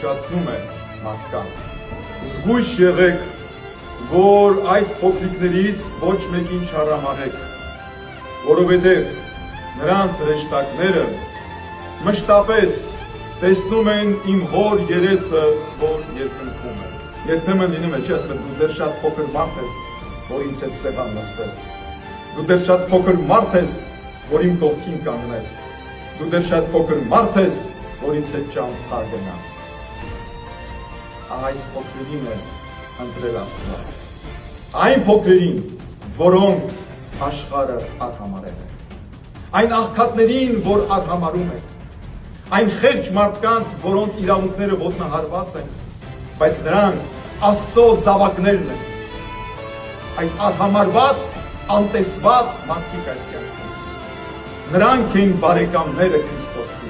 զգուշացնում է մարդկանց։ Զգույշ եղեք, որ այս փոքրիկներից ոչ մեկին չհարամարեք, որովհետև նրանց հրեշտակները մշտապես տեսնում են իմ հոր երեսը, որ երկնքում է։ Երբեմն լինում է, չի ասում, դու դեռ շատ փոքր մարդ ես, որ ինձ հետ սեղան նստես։ Դու դեռ շատ փոքր մարդ ես, որ իմ կողքին կանգնես։ Դու դեռ շատ փոքր մարդ ես, որ ինձ հետ ճամփա գնաս։ Այս փոքրերին է ընտրել Աստված։ Այն փոքրերին, որոնք աշխարհը արհամարել է։ Այն աղքատներին, որ արհամարում են։ Այն խեղճ մարդկանց, որոնց իրավունքները ոտնահարված են, բայց նրանք Աստծո զավակներն են։ Այդ արհամարված, անտեսված մարդիկ այս կյանքում։ Նրանք են բարեկամները Քրիստոսի։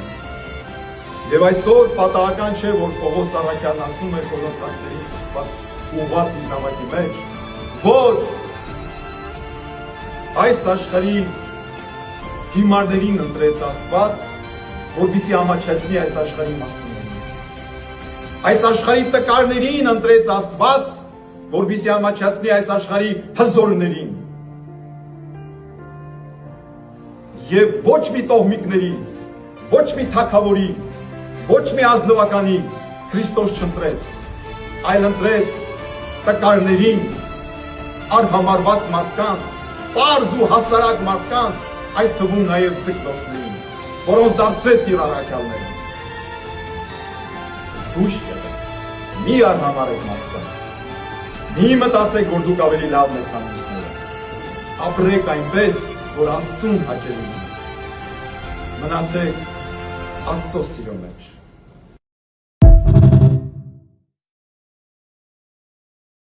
Եվ այսօր պատահական չէ, որ Պողոս Առաքյալն ասում է Կոլոսացիներին ուղղված իր նամակի մեջ, որ այս աշխարհի հիմարներին ընտրեց Աստված, որպեսզի ամաչեցնի այս աշխարհի իմաստուններին։ Այս աշխարհի տկարներին ընտրեց Աստված, որպեսզի ամաչեցնի այս աշխարհի հզորներին։ Եվ ոչ մի տոհմիկների, ոչ մի թագավորի, ոչ մի ազնվականի Քրիստոս չընտրեց, այլ ընտրեց տկարներին, արհամարված մարդկանց, պարզ ու հասարակ մարդկանց, այդ թվում նաև ձկնոցներին, որոնց դարձրեց իր առաքյալները։ Զգույշ եղեք, մի արհամարեք մարդկանց, մի մտածեք, որ դուք ավելի լավն եք քան մյուսները, ապրեք այնպես, որ Աստծուն հաճելի լինի, մնացեք Աստծո սիրո մեջ։